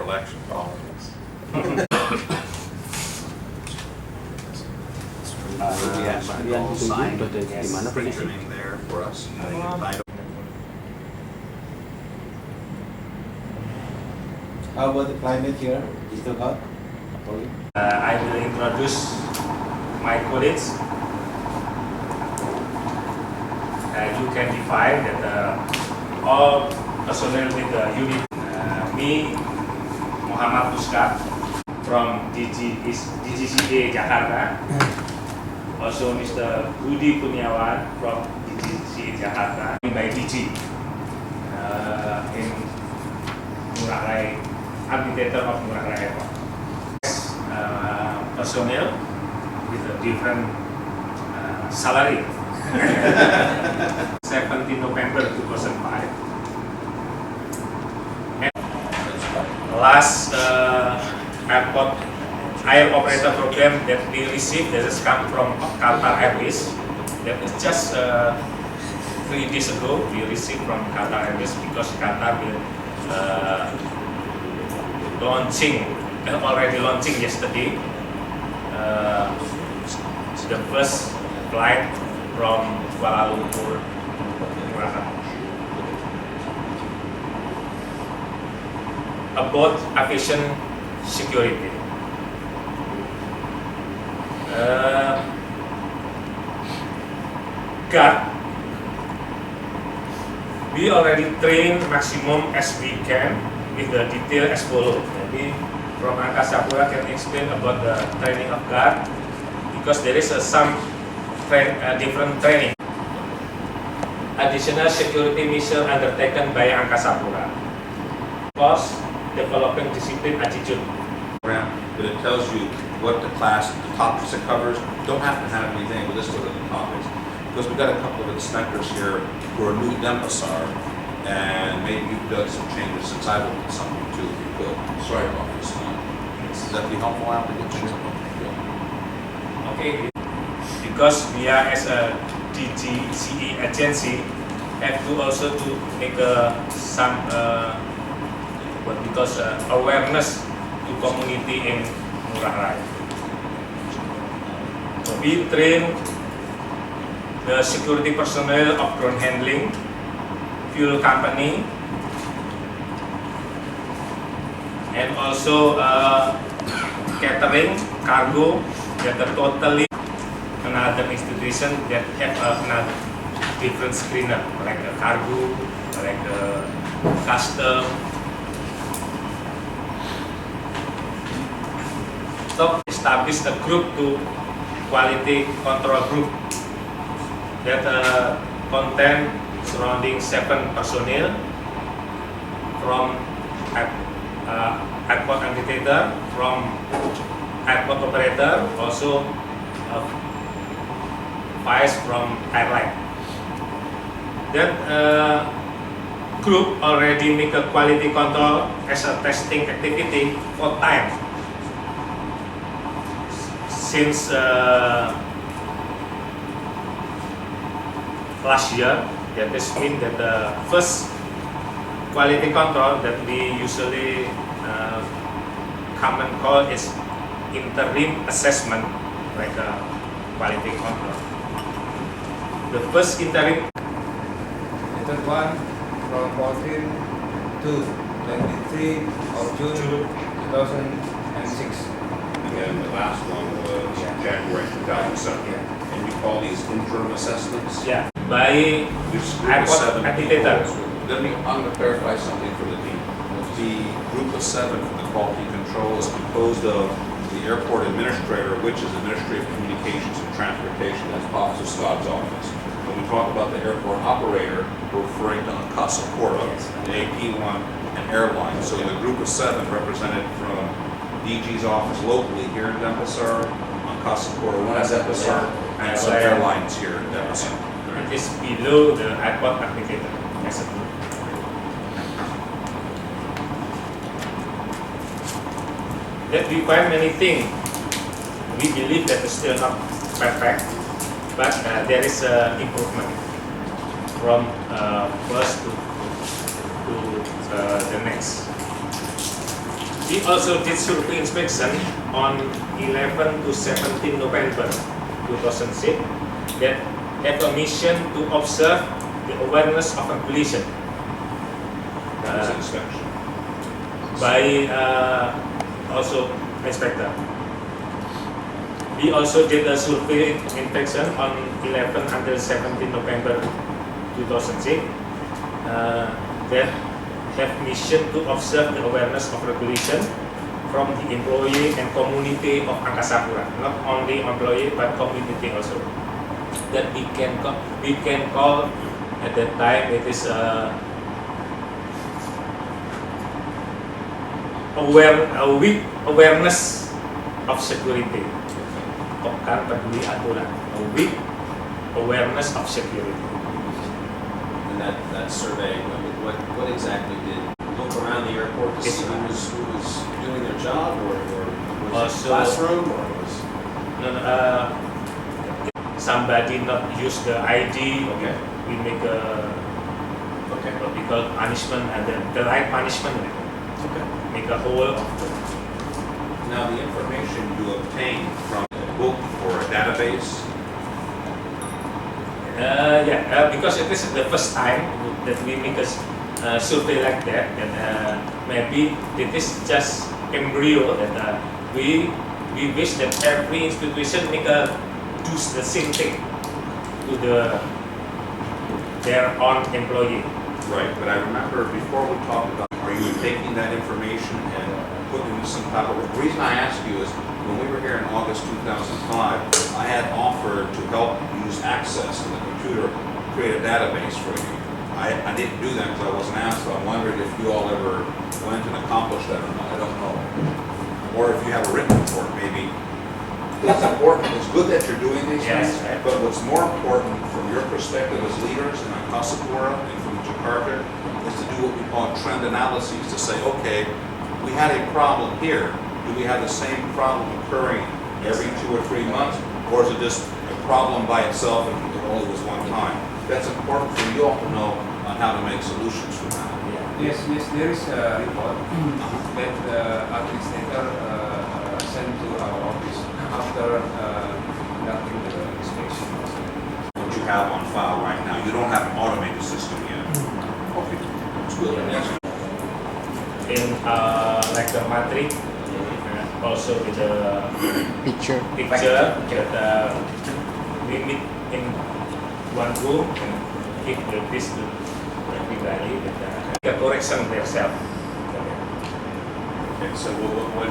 election politics. We asked you to all sign, print your name there for us. How about the climate here? Is it hot? I will introduce my colleagues. You can define that all personnel with the unit. Me, Muhammad Puska from DGCA Jakarta. Also Mr. Budi Kurniawan from DGCA Jakarta by DG in Ngurah Rai, amphitheater of Ngurah Rai Airport. Personnel with a different salary. 17 November 2005. And last air operator program that we received that has come from Qatar Airways. That is just 3 days ago we received from Qatar Airways because Qatar will already launching yesterday the first flight from Kuala Lumpur to Ngurah Rai. About aviation security. Guard, we already train maximum as we can with the detail as follows. Jadi from Angkasa Pura can explain about the training of guard because there is some different training. Additional security mission undertaken by Angkasa Pura. Course developing discipline attitude. But it tells you what the class, the topics it covers. Don't have to have anything, but just look at the topics. Because we've got a couple of inspectors here who are new to Denpasar, and maybe you've done some changes since I looked at something too, if you could. Sorry about this. Does that be helpful out to get things up? Okay, because we are as a DGCE agency have to also to make some what we call awareness to community in Ngurah Rai. So we train the security personnel of ground handling, fuel company, and also catering, cargo, that are totally another institution that have another different screener, like a cargo, like a custom. So establish a group to quality control group that contain surrounding 7 personnel from airport amphitheater, from airport operator, also vice from airline. That group already make a quality control as a testing activity for time. Since last year, that is mean that the first quality control that we usually come and call is interim assessment, like a quality control. The first interim. The third one from 14 to 23 of June 2006. And the last one was January 2007. And you call these interim assessments? Yeah, by airport amphitheater. I'm going to clarify something for the team. The group of 7 for the quality control is composed of the airport administrator, which is Administrative Communications and Transportation. That's Officer Scott's office. When we talk about the airport operator, we're referring to Angkasa Pura, the AP1, and airlines. So the group of 7 represented from DG's office locally here in Denpasar, Angkasa Pura, one is Denpasar, and some airlines here in Denpasar. It is below the airport amphitheater as a group. That require many things. We believe that it's still not perfect, but there is improvement from first to the next. We also did survey inspection on 11 to 17 November 2006 that have a mission to observe the awareness of regulation Inspection. by also inspector. We also did a survey inspection on 11 until 17 November 2006 that have mission to observe the awareness of regulation from the employee and community of Angkasa Pura, not only employee but community also. That we can call at that time it is weak awareness of security. Bukan peduli aturan, a weak awareness of security. And that survey, what exactly did look around the airport to see who was doing their job, or was it classroom, or was somebody not use the ID? Okay. We make a what we call punishment and the right punishment. okay? Make a whole of the Now, the information you obtain from a book or a database, because it is the first time that we make a survey like that, and maybe it is just embryo that we wish that every institution do the same thing to their own employee. right, but I remember before we talked about, are you taking that information and putting it in some type of, the reason I ask you is, when we were here in August 2005, I had offered to help use Access to the computer, create a database for you. I didn't do that because I wasn't asked, so I'm wondering if you all ever went and accomplished that or not, I don't know. Or if you have a written report, maybe. It's important, it's good that you're doing these Yes, things, right. but what's more important from your perspective as leaders in Angkasa Pura and from Jakarta is to do what we call trend analyses, to say, okay, we had a problem here. Do we have the same problem occurring every 2 or 3 months? Or is it just a problem by itself and it only was one time? That's important for you all to know on how to make solutions for that. Yes, there is a report that the administrator sent to our office after conducting the inspection. What you have on file right now, you don't have an automated system yet. Okay, that's good. That's In like the matrix, also with the Picture. that we meet in one room and give this to everybody with the correction themselves. Okay, so when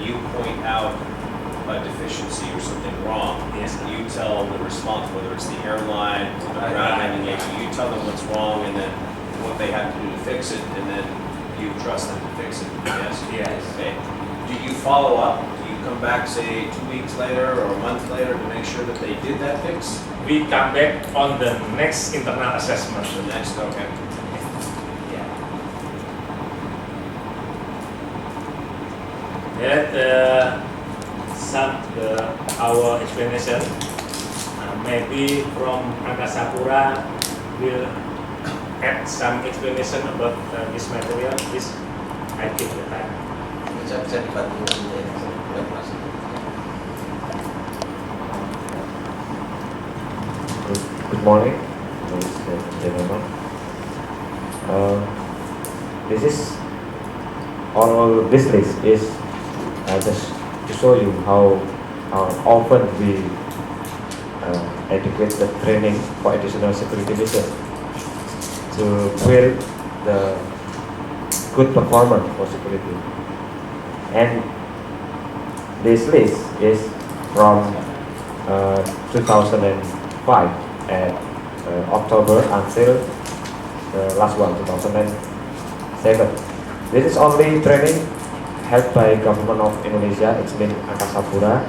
you point out a deficiency or something wrong, Yes. you tell the responsible, whether it's the airline or the ground handling agent, you tell them what's wrong and then what they have to do to fix it, and then you trust them to fix it. Yes. Yes. Okay. Do you follow up? Do you come back, say, 2 weeks later or a month later to make sure that they did that fix? We come back on the next internal assessment. The next, okay. That our explanation maybe from Angkasa Pura will add some explanation about this material. This I think the time. Bisa dibantu buat Mas. Good morning, ladies and gentlemen. This is all. This list is just to show you how often we educate the training for additional security measures to build the good performance for security. And this list is from 2005 at October until the last one, 2007. This is only training held by government of Indonesia. It's been Angkasa Pura,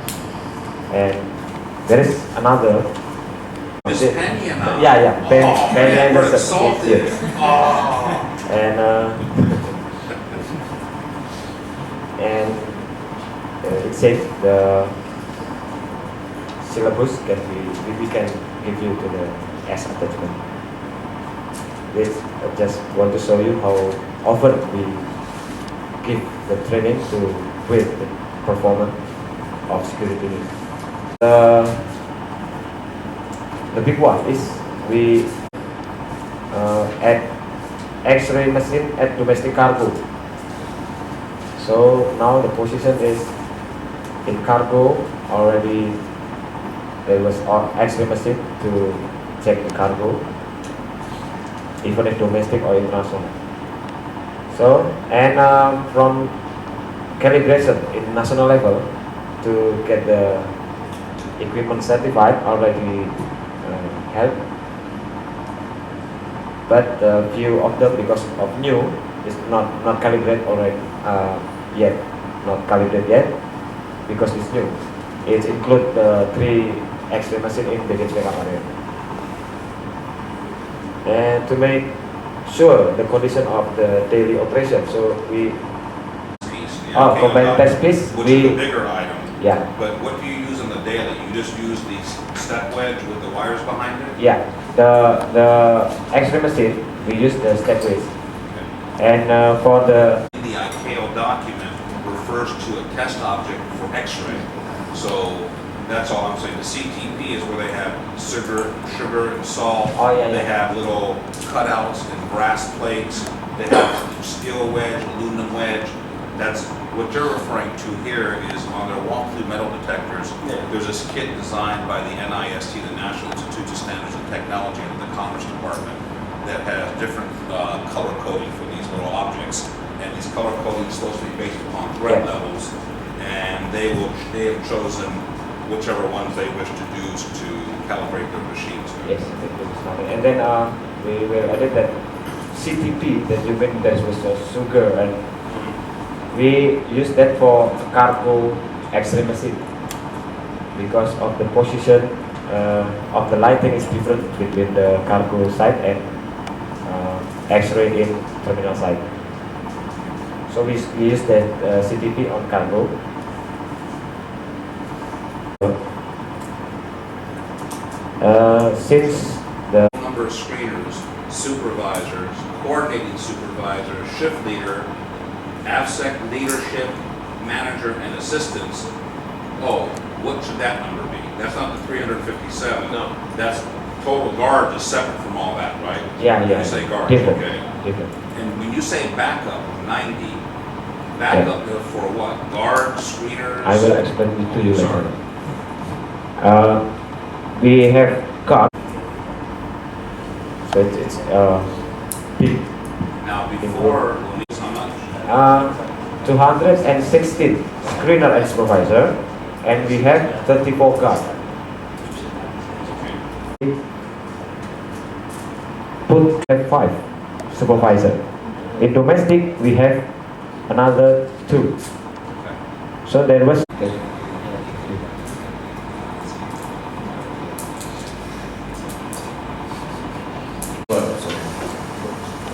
and there is another. Miss Penny and I. Yeah, Penny man, we're is a- insulted. yes. Oh. And it says the syllabus can we can give you to the as attachment. This I just want to show you how often we give the training to with the performance of security. The big one is we add X-ray machine at domestic cargo. So now the position is in cargo already. There was X-ray machine to check the cargo, even in domestic or international. So and from calibration in national level to get the equipment certified already help, but few of them because of new is not calibrated already yet, not calibrated yet because it's new. It includes the 3 X-ray machine in the area. And to make sure the condition of the daily operation, so we combined test piece. Which is the bigger item. Yeah. But what do you use on the daily? You just use the step wedge with the wires behind it? Yeah, the X-ray machine we use the step wedge, and for the ICAO document refers to a test object for X-ray. So that's all I'm saying. The CTP is where they have sugar and salt. Oh, yeah, They yeah. have little cutouts and brass plates. They have steel wedge, aluminum wedge. That's what you're referring to here is on their walk-through metal detectors. Yeah. There's this kit designed by the NIST, the National Institute of Standards and Technology, and the Commerce Department that has different color coding for these little objects. And these color coding is supposed to be based upon threat Yeah. levels. And they have chosen whichever ones they wish to use to calibrate their machines. yes, and then we will added that CTP that you meant that was sugar, and we use that for cargo X-ray machine because of the position of the lighting is different between the cargo side and X-ray in terminal side. So we use that CTP on cargo. Since the Number of screeners, supervisors, coordinating supervisor, shift leader, AFSEC leadership, manager, and assistants. Oh, what should that number be? That's not the 357. No. That's total guards is separate from all that, right? yeah When you say guards, different, okay. different. And when you say backup, 90, backup for what? Guards, screeners? I will explain it to you Sorry. later. We have got so it's big. Now, before, when it's how much? 216 screener and supervisor, and we have 34 guard. Put at 5 supervisor. In domestic, we have another 2. So there was.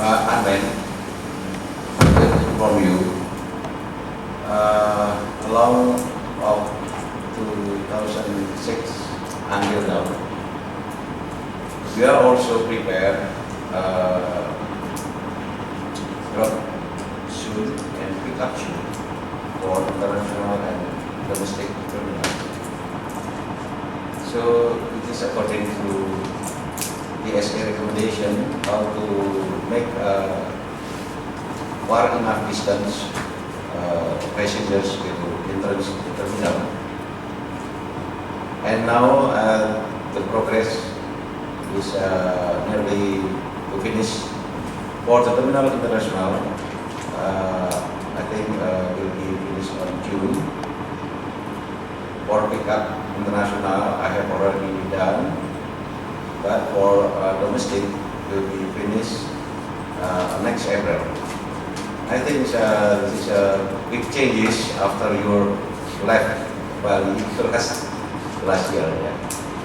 Admin, from you, along of 2006 until now, we are also prepared drop shoot and pickup shoot for international and domestic terminals. So it is according to TSA recommendation how to make far enough distance passengers to entrance to terminal. And now the progress is nearly to finish for the terminal international. I think will be finished on June. For pickup international, I have already done. But for domestic, will be finished next April. I think this is big changes after your left Bali last year. Yeah,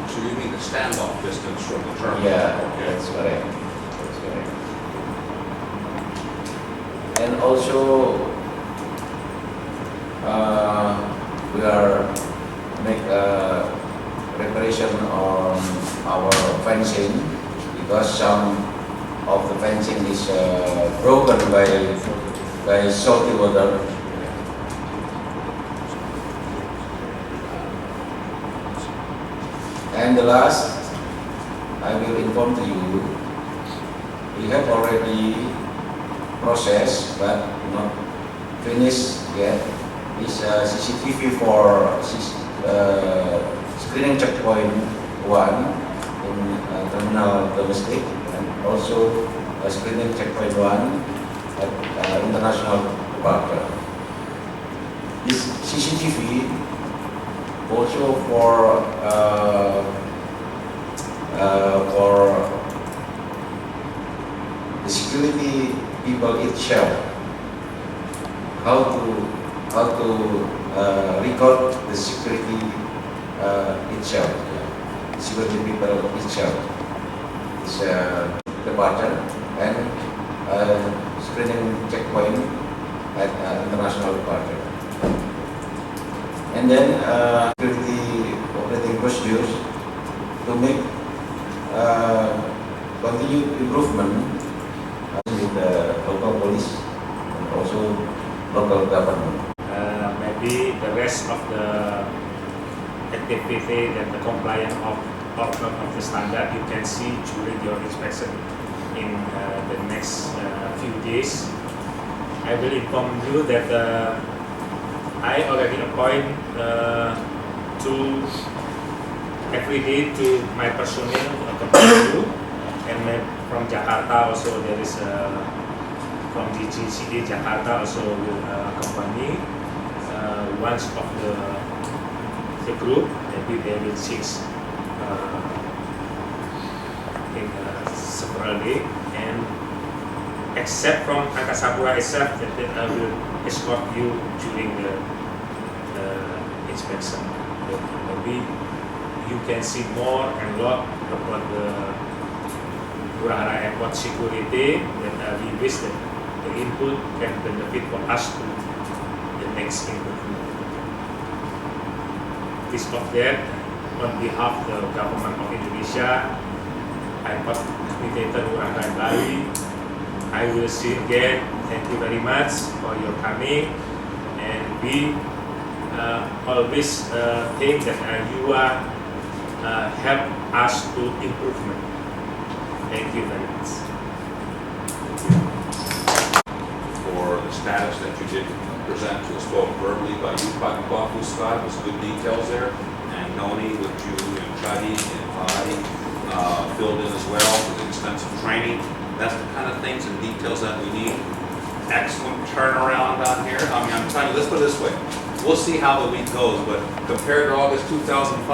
So you mean the standoff distance from the terminal? yeah, Okay. that's correct. That's correct. And also, we are make preparation on our fencing because some of the fencing is broken by salty water the last, I will inform to you, we have already processed but not finished yet is CCTV for screening checkpoint 1 in terminal domestic, and also screening checkpoint 1 at international departure. This CCTV also for the security people itself, how to record the security itself, security people itself, is departure and screening checkpoint at international departure. And then security operating procedures to make continued improvement with the local police and also local government. Maybe the rest of the activity that the compliance of the standard you can see during your inspection in the next few days. I will inform you that I already appoint every day to my personnel accompany you, and from Jakarta also there is from DGCD Jakarta also will accompany one of the group. Maybe they will six in separately, and except from Angkasapura itself that I will escort you during the inspection. Maybe you can see more and lot about the Urahara Airport security that we wish that the input can benefit for us to the next improvement. This of that, on behalf of the government of Indonesia, Airport Facilitator Urahara Bali, I will see you again. Thank you very much for your coming, and we always think that you are help us to improvement. Thank you very much. For the status that you did present to us both verbally by you, Pak Scott, was good details there, and Noni with you and Chadi and I filled in as well with extensive training. That's the kind of things and details that we need. Excellent turnaround on here. I mean, I'm telling you, let's put it this way. We'll see how the week goes, but compared to August 2005,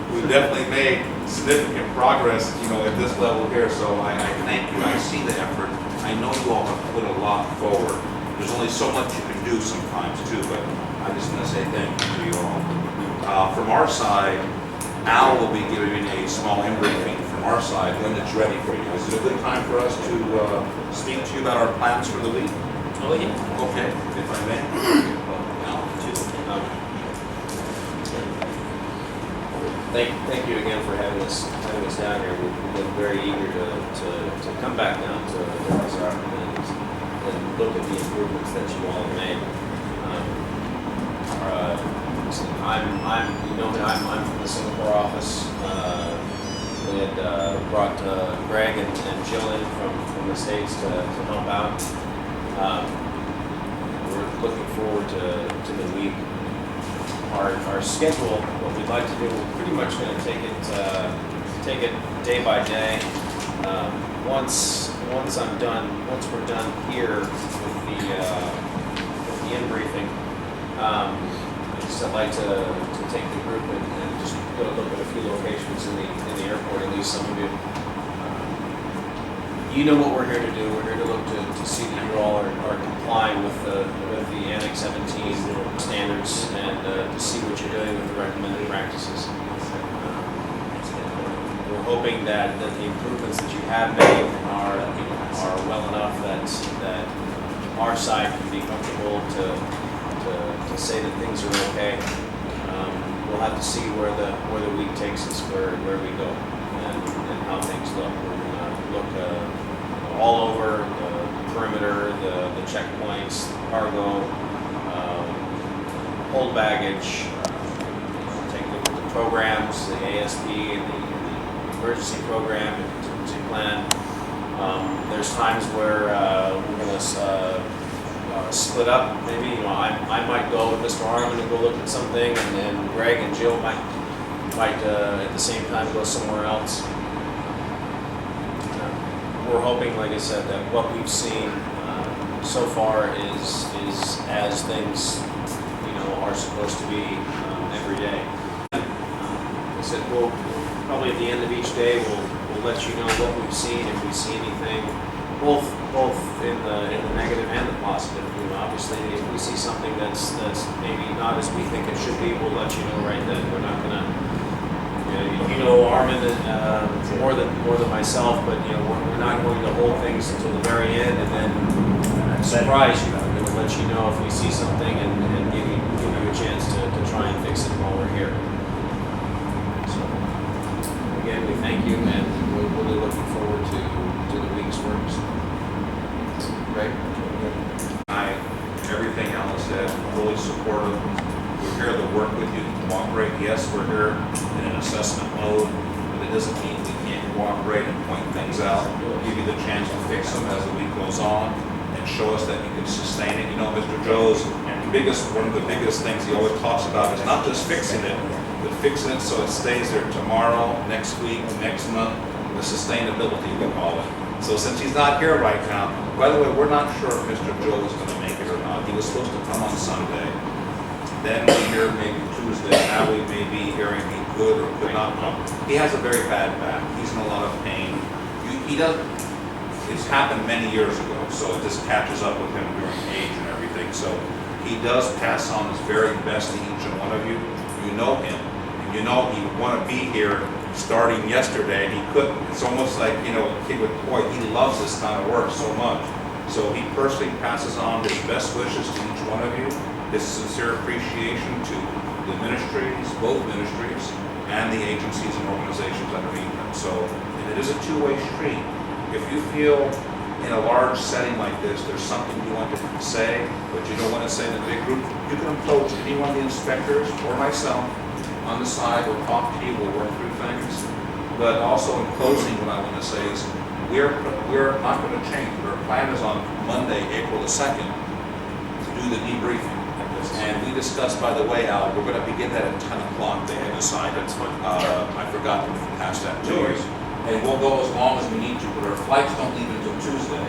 we definitely made significant progress, at this level here. So I thank you. I see the effort. I know you all have put a lot forward. There's only so much you can do sometimes too, but I just want to say thank you to you all. From our side, Al will be giving a small in-briefing from our side when it's ready for you. Is it a good time for us to speak to you about our plans for the week? Oh yeah. Okay, if I may. Al, Thank you again for having us down here. We've been very eager to come back down to Rizal and look at the improvements that you all have made. I'm from the Singapore office. We had brought Greg and Jill in from the States to help out. We're looking forward to the week. Our schedule, what we'd like to do, we're pretty much going to take it day by day. Once we're done here with the in-briefing, I'd like to take the group and just go look at a few locations in the airport. At least some of you, you know what we're here to do. We're here to look to see that you all are complying with the Annex 17 standards, and to see what you're doing with the recommended practices. We're hoping that the improvements that you have made are well enough that our side can be comfortable to say that things are okay. We'll have to see where the week takes us, where we go, and how things look. We're going to look all over the perimeter, the checkpoints, cargo, hold baggage, take a look at the programs, the ASP and the emergency program and contingency plan. There's times where we're going to split up. Maybe I might go with Mr. Harmon and go look at something, and then Greg and Jill might at the same time go somewhere else. We're hoping, like I said, that what we've seen so far is as things are supposed to be every day. I said we'll probably at the end of each day we'll let you know what we've seen, if we see anything, both in the negative and the positive. Obviously, if we see something that's maybe not as we think it should be, we'll let you know right then. We're not gonna, Armin more than myself, but we're not going to hold things until the very end and then surprise you. We're going to let you know if we see something and give you a chance to try and fix it while we're here. So again, we thank you, and we're really looking forward to the week's works. Right? Everything Alan said, fully supportive. We're here to work with you, to cooperate. Yes, we're here in an assessment mode, but it doesn't mean we can't cooperate and point things out. We'll give you the chance to fix them as the week goes on and show us that you can sustain it. Mr. Joe's one of the biggest things he always talks about is not just fixing it, but fixing it so it stays there tomorrow, next week, next month, the sustainability we call it. So since he's not here right now, by the way, we're not sure if Mr. Joe is going to make it or not. He was supposed to come on Sunday. Then we hear maybe Tuesday. Now we may be hearing he could or could not come. He has a very bad back. He's in a lot of pain. He doesn't. It's happened many years ago, so it just catches up with him during age and everything. So he does pass on his very best to each and one of you. You know him, and he would want to be here starting yesterday, and he couldn't. It's almost like a kid with toy. He loves this kind of work so much. So he personally passes on his best wishes to each one of you. His sincere appreciation to the ministries, both ministries, and the agencies and organizations underneath them. So it is a two-way street. If you feel in a large setting like this, there's something you want to say, but you don't want to say in a big group, you can approach any one of the inspectors or myself on the side. We'll talk to you, we'll work through things. But also in closing, what I want to say is we're not going to change. Our plan is on Monday, April the 2nd, to do the debriefing. And we discussed, by the way, Al, we're going to begin that at 10 o'clock. They had decided. I forgot to pass that to you. And we'll go as long as we need to, but our flights don't leave until Tuesday.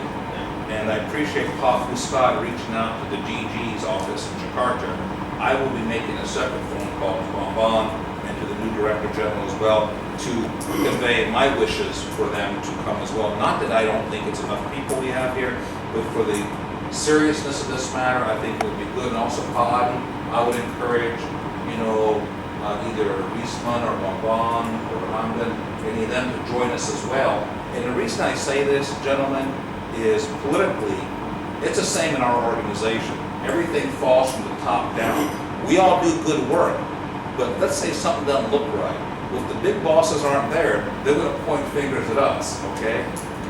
And I appreciate Prof. Scott reaching out to the DG's office in Jakarta. I will be making a separate phone call to Bambang and to the new Director General as well to convey my wishes for them to come as well. Not that I don't think it's enough people we have here, but for the seriousness of this matter, I think it would be good. And also, Pahadi, I would encourage, either Risman or Bambang or Ramdan, any of them to join us as well. And the reason I say this, gentlemen, is politically, it's the same in our organization. Everything falls from the top down. We all do good work, but let's say something doesn't look right. Well, if the big bosses aren't there, they're going to point fingers at us, okay?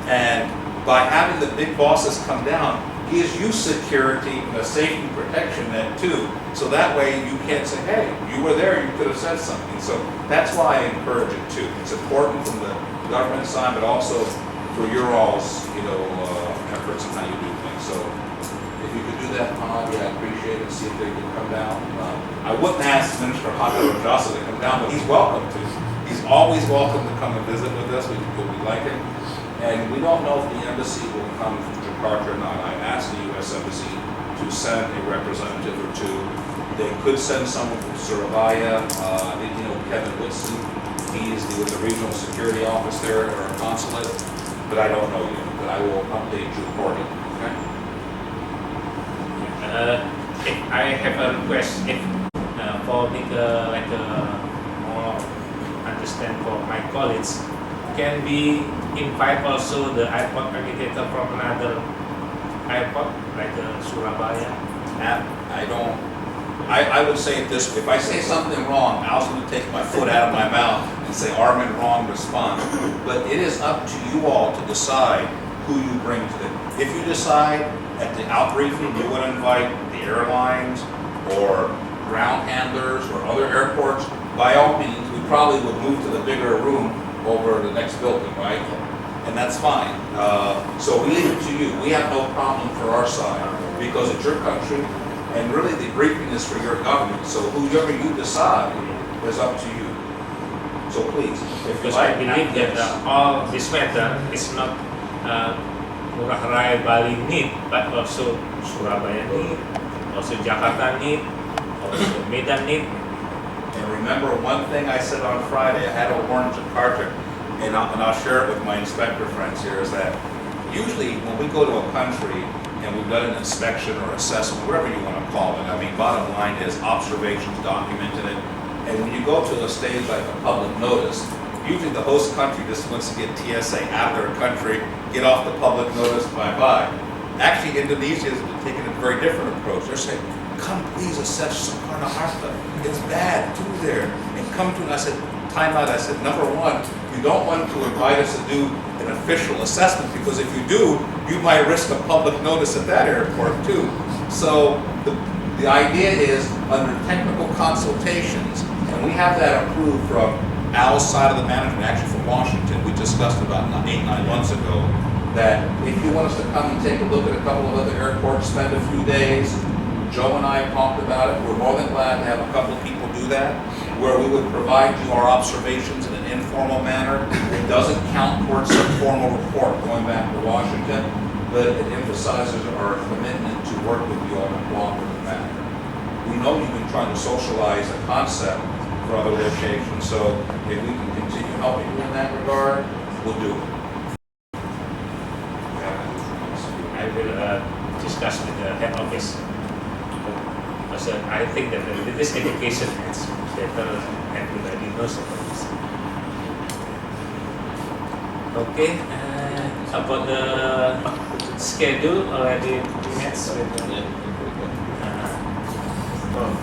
And by having the big bosses come down, gives you security and a safety protection net too. So that way you can't say, hey, you were there, you could have said something. So that's why I encourage it too. It's important from the government side, but also for your all's, efforts and how you do things. So if you could do that, Pahadi, I appreciate it. See if they can come down. I wouldn't ask Minister Hatta Rajasa to come down, but he's welcome to. He's always welcome to come and visit with us. We like him. And we don't know if the embassy will come from Jakarta or not. I asked the U.S. Embassy to send a representative or two. They could send someone from Surabaya. I think Kevin Woodson. He's the regional security office there at our consulate. But I don't know yet. But I will update you accordingly. Okay? If I have a request, if for more understand for my colleagues, can we invite also the airport navigator from another airport, like Surabaya? I would say it this way. If I say something wrong, Al's going to take my foot out of my mouth and say, Armin, wrong response. But it is up to you all to decide who you bring to them. If you decide at the outbriefing you want to invite the airlines or ground handlers or other airports, by all means, we probably would move to the bigger room over the next building, right? And that's fine. So we leave it to you. We have no problem for our side because it's your country and really the briefing is for your government. So whoever you decide is up to you. So please, if you Because I like, believe that all this matter is not Ngurah Rai Bali need, but also Surabaya need, also Jakarta need, also Medan need. and remember one thing I said on Friday, I had a warrant Jakarta, and I'll share it with my inspector friends here, is that usually when we go to a country and we've done an inspection or assessment, whatever you want to call it, I mean, bottom line is observations documented it. And when you go to a stage like a public notice, usually the host country just wants to get TSA out of their country, get off the public notice, bye-bye. Actually, Indonesia is taking a very different approach. They're saying, come please assess Soekarno Hatta. It's bad, do there. And come to, and I said, time out, I said, number one, you don't want to invite us to do an official assessment because if you do, you might risk a public notice at that airport too. So the idea is under technical consultations, and we have that approved from Al's side of the management, actually from Washington. We discussed about 8-9 months ago that if you want us to come and take a look at a couple of other airports, spend a few days, Joe and I talked about it. We're more than glad to have a couple of people do that, where we would provide you our observations in an informal manner. It doesn't count towards some formal report going back to Washington, but it emphasizes our commitment to work with you on a cooperative manner. We know you've been trying to socialize a concept for other locations, so if we can continue helping you in that regard, we'll do it. I will discuss with the head office. Because I think that this education is better, everybody knows about this. Okay, about the schedule already met with the, Yeah, pretty good. oh,